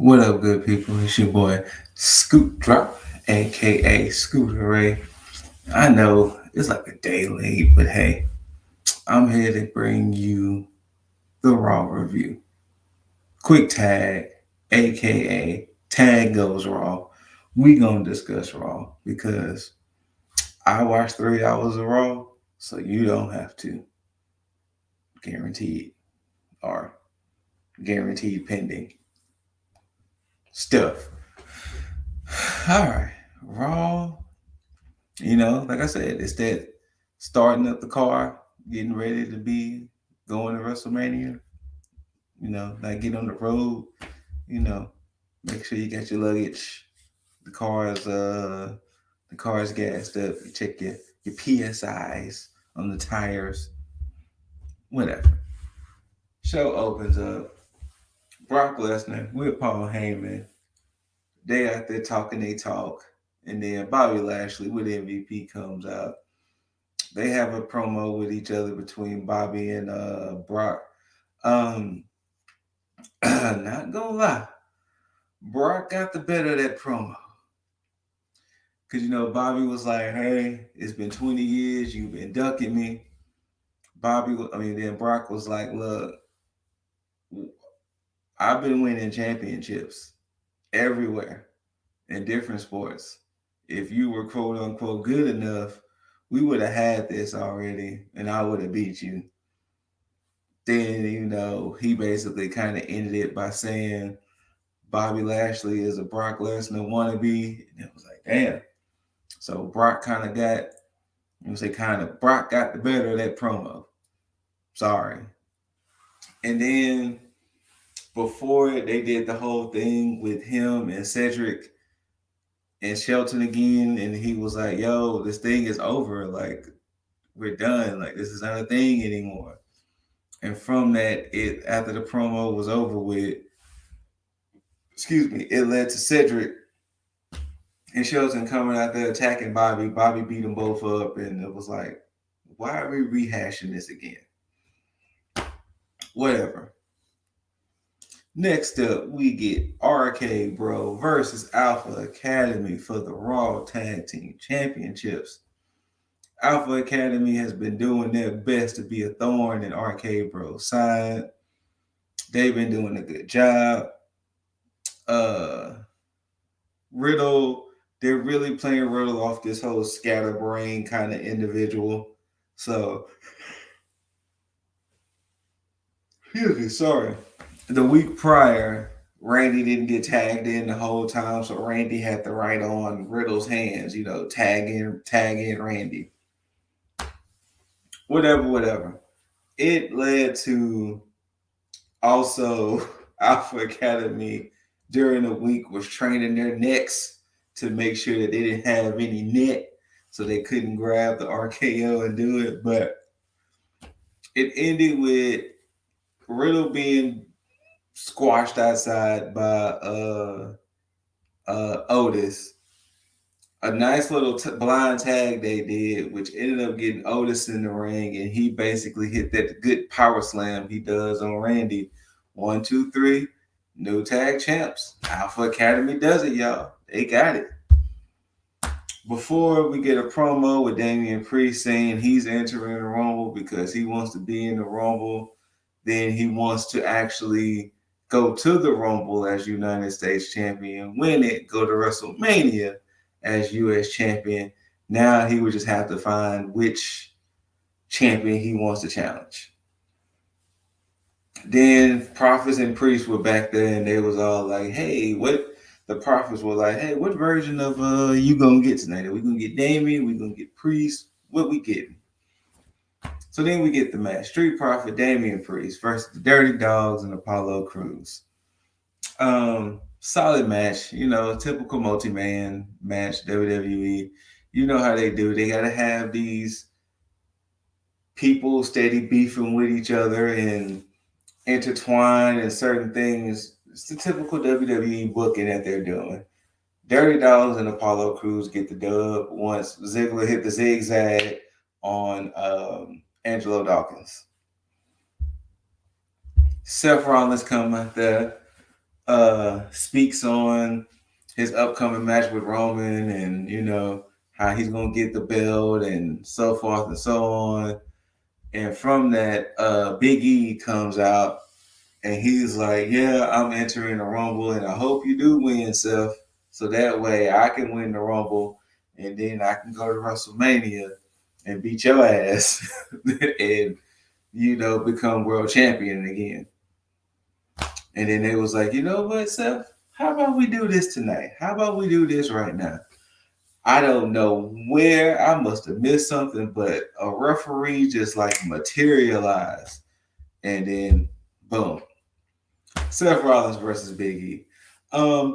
What up, good people? It's your boy Scoot Drop, aka ScooterRay. I know it's like a day late, but hey, I'm here to bring you the Raw review. Quick tag, aka Tag Goes Raw. We gonna discuss Raw because I watched 3 hours of Raw, so you don't have to. Guaranteed or guaranteed pending stuff. All right, Raw. Like I said, it's that starting up the car, getting ready to be going to WrestleMania. Like get on the road. You know, make sure you got your luggage. The car's the car's gassed up. You check your PSIs on the tires. Whatever. Show opens up. Brock Lesnar with Paul Heyman. They out there talking they talk, and then Bobby Lashley with MVP comes out. They have a promo with each other between Bobby and Brock. Um, not gonna lie, Brock got the better of that promo. Cause Bobby was like, "Hey, it's been 20 years. You've been ducking me." Then Brock was like, "Look, I've been winning championships everywhere in different sports. If you were quote unquote good enough, we would have had this already, and I would have beat you." Then he basically kind of ended it by saying Bobby Lashley is a Brock Lesnar wannabe, and it was like, damn. So Brock kind of got, Brock got the better of that promo. Sorry. And then before they did the whole thing with him and Cedric and Shelton again, and he was like, "Yo, this thing is over. Like, we're done. Like, this is not a thing anymore." And from that, it after the promo was over with, it led to Cedric and Shelton coming out there attacking Bobby. Bobby beat them both up, and it was like, why are we rehashing this again? Whatever. Next up, we get RK Bro versus Alpha Academy for the Raw Tag Team Championships. Alpha Academy has been doing their best to be a thorn in RK Bro's side. They've been doing a good job. Riddle, they're really playing Riddle off this whole scatterbrain kind of individual. So, excuse me, sorry. The week prior, Randy didn't get tagged in the whole time, so Randy had to write on Riddle's hands, tag in Randy. Whatever. It led to also Alpha Academy during the week was training their necks to make sure that they didn't have any net, so they couldn't grab the RKO and do it. But it ended with Riddle being squashed outside by Otis. A nice little blind tag they did, which ended up getting Otis in the ring, and he basically hit that good power slam he does on Randy. 1, 2, 3, new tag champs. Alpha Academy does it, y'all. They got it. Before we get a promo with Damian Priest saying he's entering the Rumble because he wants to be in the Rumble, then he wants to actually go to the Rumble as United States champion, win it, go to WrestleMania as US champion. Now he would just have to find which champion he wants to challenge. Then Prophets and Priests were back there, and they was all like, "Hey, what?" The Prophets were like, "Hey, what version of you gonna get tonight? Are we gonna get Damien? We gonna get Priest? What we getting?" So then we get the match: Street Profit, Damian Priest versus the Dirty Dogs and Apollo Crews. Solid match, typical multi-man match, WWE. You know how they do. They gotta have these people steady beefing with each other and intertwine in certain things. It's the typical WWE booking that they're doing. Dirty Dogs and Apollo Crews get the dub once Ziggler hit the zigzag on Angelo Dawkins. Seth Rollins come out there. speaks on his upcoming match with Roman, and how he's gonna get the belt and so forth and so on. And from that, Biggie comes out and he's like, "Yeah, I'm entering the Rumble, and I hope you do win, Seth, so that way I can win the Rumble, and then I can go to WrestleMania and beat your ass, and become world champion again." And then they was like, "You know what, Seth? How about we do this tonight? How about we do this right now?" I don't know where, I must have missed something, but a referee just like materialized, and then boom, Seth Rollins versus Biggie.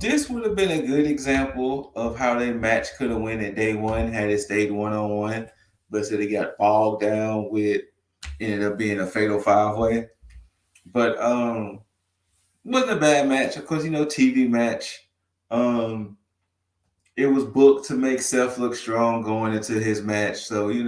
This would have been a good example of how their match could have went at day one had it stayed 1-on-1, but so they got bogged down with ended up being a fatal 5-way. But wasn't a bad match. Of course, TV match. Um, it was booked to make Seth look strong going into his match. So, he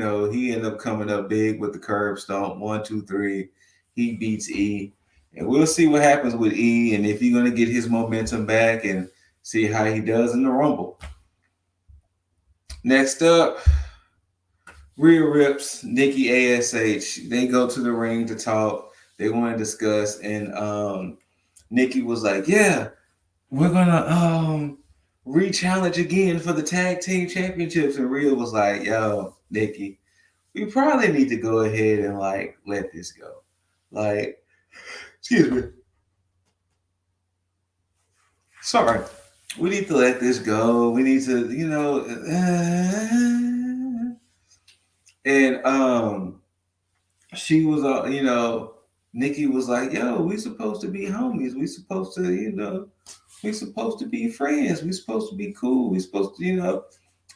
ended up coming up big with the curb stomp. 1, 2, 3. He beats E. And we'll see what happens with E and if he's going to get his momentum back and see how he does in the Rumble. Next up, Rhea Rips, Nikki ASH. They go to the ring to talk. They want to discuss. And Nikki was like, "Yeah, we're going to re-challenge again for the tag team championships." And Rhea was like, "Yo, Nikki, we probably need to go ahead and let this go. Excuse me. Sorry. We need to let this go. We need to, and she was, Nikki was like, "Yo, we supposed to be homies. We supposed to, we supposed to be friends. We supposed to be cool. We supposed to."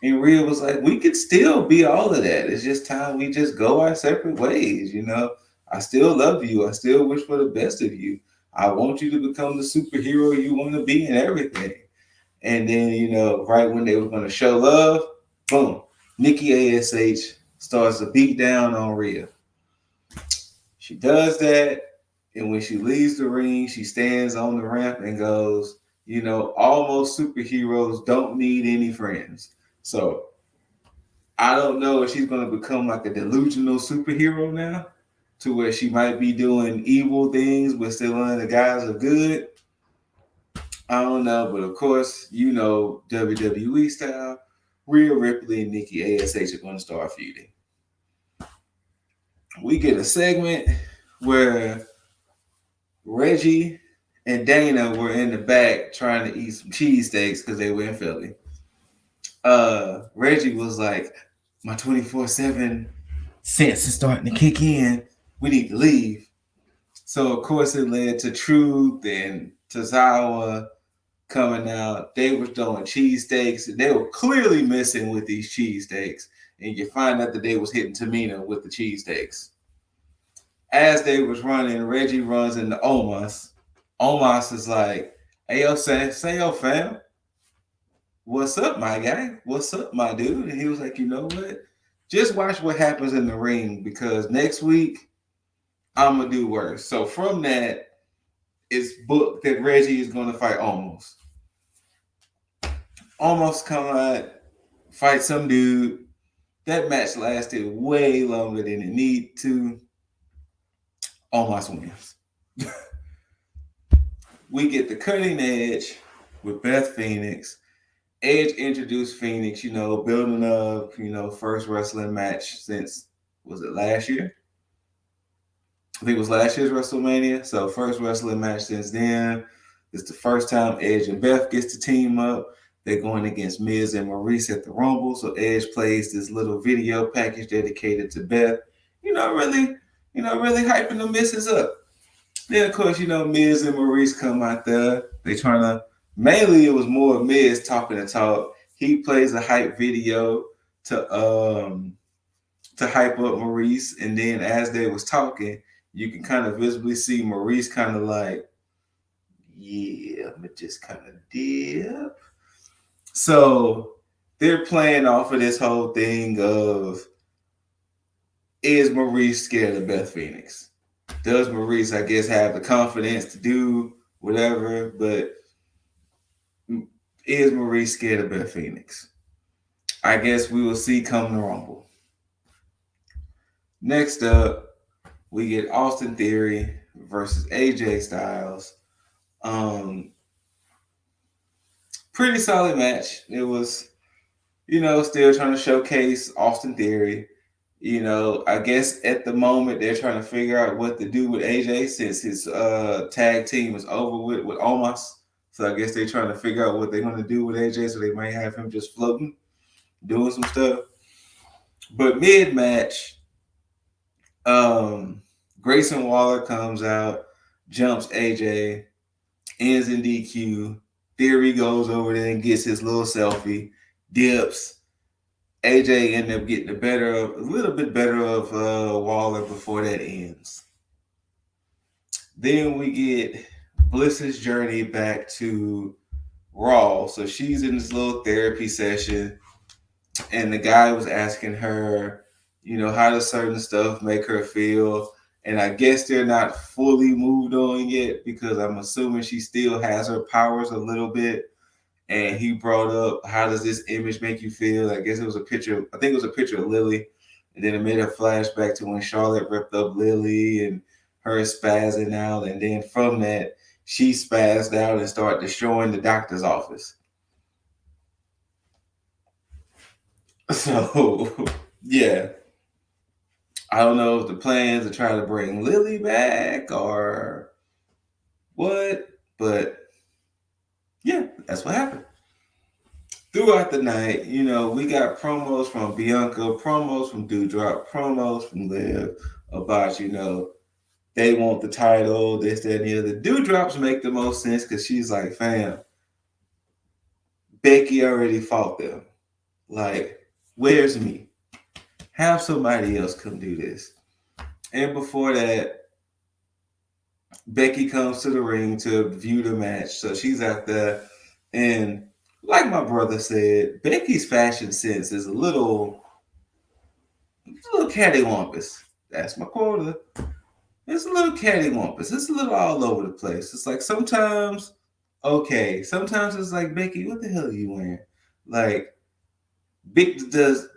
And Rhea was like, "We could still be all of that. It's just time we just go our separate ways. I still love you. I still wish for the best of you. I want you to become the superhero you want to be and everything." And then, right when they were going to show love, boom, Nikki ASH starts to beat down on Rhea. She does that. And when she leaves the ring, she stands on the ramp and goes, "Almost superheroes don't need any friends." So I don't know if she's going to become like a delusional superhero now, to where she might be doing evil things but still under the guise of good. I don't know, but of course, WWE style, Rhea Ripley and Nikki ASH are going to start feuding. We get a segment where Reggie and Dana were in the back trying to eat some cheesesteaks because they were in Philly. Reggie was like, "My 24/7 sense is starting to kick in. We need to leave." So of course it led to Truth and Tozawa coming out. They were throwing cheesesteaks, and they were clearly missing with these cheesesteaks. And you find out that they was hitting Tamina with the cheesesteaks. As they was running, Reggie runs into Omos. Omos is like, "Hey, yo, say yo, fam. What's up, my guy? What's up, my dude?" And he was like, "You know what? Just watch what happens in the ring, because next week I'm gonna do worse." So from that, it's booked that Reggie is gonna fight Omos. Omos come out, fight some dude. That match lasted way longer than it needed to. Omos wins. We get the cutting edge with Beth Phoenix. Edge introduced Phoenix, building up, first wrestling match since, was it last year? I think it was last year's WrestleMania. So first wrestling match since then. It's the first time Edge and Beth gets to team up. They're going against Miz and Maurice at the Rumble. So Edge plays this little video package dedicated to Beth. Really hyping the misses up. Then, of course, Miz and Maurice come out there. They trying to, mainly it was more Miz talking to talk. He plays a hype video to hype up Maurice. And then as they was talking, you can kind of visibly see Maurice kind of like, "Yeah, I'm just kind of dip." So they're playing off of this whole thing of, is Maurice scared of Beth Phoenix? Does Maurice, I guess, have the confidence to do whatever. But is Marie scared of Beth Phoenix? I guess we will see come the Rumble. Next up, we get Austin Theory versus AJ Styles. Um, Pretty solid match. It was, still trying to showcase Austin Theory. I guess at the moment they're trying to figure out what to do with AJ since his tag team is over with Omos. So I guess they're trying to figure out what they're going to do with AJ. So they might have him just floating, doing some stuff. But mid match, Grayson Waller comes out, jumps AJ, ends in DQ. Theory goes over there and gets his little selfie, dips. AJ ended up getting a little bit better of Waller before that ends. Then we get Bliss's journey back to Raw. So she's in this little therapy session, and the guy was asking her, how does certain stuff make her feel? And I guess they're not fully moved on yet because I'm assuming she still has her powers a little bit. And he brought up, how does this image make you feel? I guess it was a picture. I think it was a picture of Lily. And then it made a flashback to when Charlotte ripped up Lily and her spazzing out. And then from that, she spazzed out and started destroying the doctor's office. So, yeah. I don't know if the plans to try to bring Lily back or what, but yeah, that's what happened. Throughout the night, we got promos from Bianca, promos from Doudrop, promos from Liv about, they want the title, this, that, and the other. Doudrops make the most sense because she's like, fam, Becky already fought them. Like, where's me? Have somebody else come do this. And before that, Becky comes to the ring to view the match. So she's out there. And like my brother said, Becky's fashion sense is a little cattywampus. That's my quota. It's a little cattywampus. It's a little all over the place. It's like sometimes, okay. Sometimes it's like, Becky, what the hell are you wearing? Like, does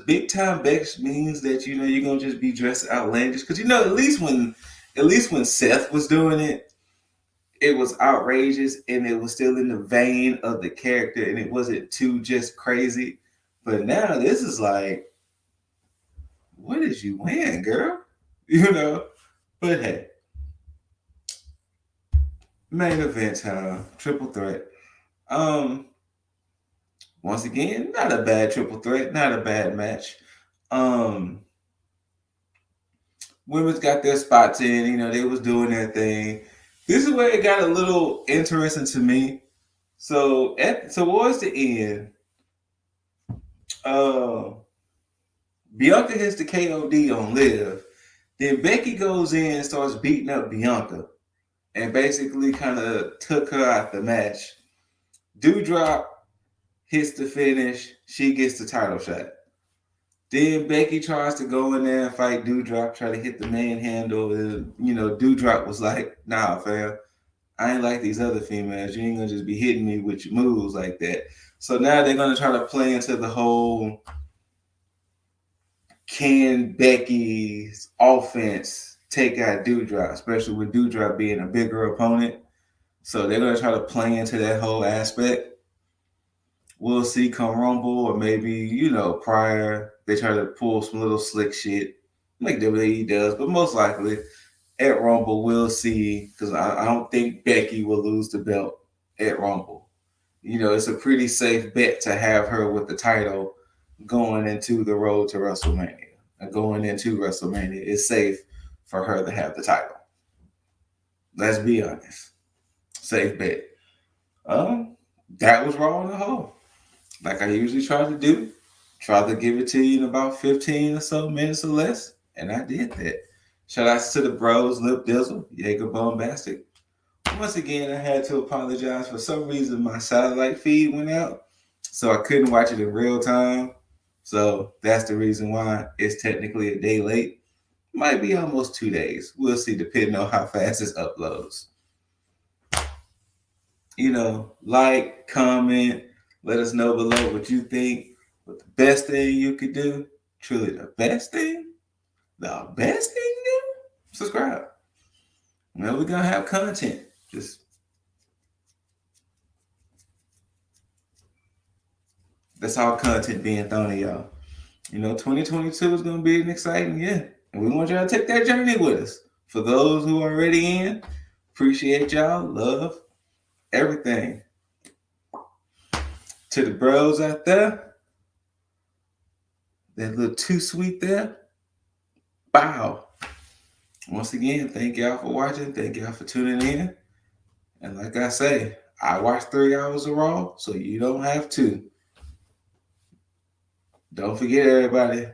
big time Bex means that you're gonna just be dressed outlandish? Because at least when Seth was doing it, it was outrageous and it was still in the vein of the character and it wasn't too just crazy. But now this is like, what is you wearing, girl? But hey, main event time, triple threat. Once again, not a bad triple threat, not a bad match. Women's got their spots in, they was doing their thing. This is where it got a little interesting to me. So towards the end, Bianca hits the KOD on Liv. Then Becky goes in and starts beating up Bianca and basically kind of took her out the match. Doudrop hits the finish. She gets the title shot. Then Becky tries to go in there and fight Doudrop, try to hit the manhandle. And, Doudrop was like, nah, fam, I ain't like these other females. You ain't going to just be hitting me with your moves like that. So now they're going to try to play into the whole, can Becky's offense take out Doudrop, especially with Doudrop being a bigger opponent. So they're going to try to play into that whole aspect. We'll see come Rumble, or maybe, prior, they try to pull some little slick shit like WWE does. But most likely at Rumble, we'll see, because I don't think Becky will lose the belt at Rumble. It's a pretty safe bet to have her with the title going into the road to WrestleMania. Going into WrestleMania, it's safe for her to have the title. Let's be honest. Safe bet. That was Raw on the whole. Like I usually try to do. Try to give it to you in about 15 or so minutes or less. And I did that. Shout outs to the bros, Lip Dizzle, Jaeger Bombastic. Once again, I had to apologize. For some reason, my satellite feed went out. So I couldn't watch it in real time. So that's the reason why it's technically a day late. Might be almost 2 days. We'll see, depending on how fast this uploads. Like, comment, let us know below what you think. What the best thing you could do? Truly the best thing? The best thing to do? Subscribe. We're gonna have content. Just that's all content being thrown at y'all. 2022 is gonna be an exciting year, and we want y'all to take that journey with us. For those who are already in, appreciate y'all, love everything. To the bros out there, that little too sweet there, bow. Once again, thank y'all for watching. Thank y'all for tuning in. And like I say, I watch 3 hours of Raw, so you don't have to. Don't forget, everybody,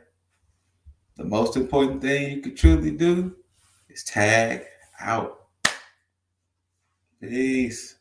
the most important thing you could truly do is tag out. Peace.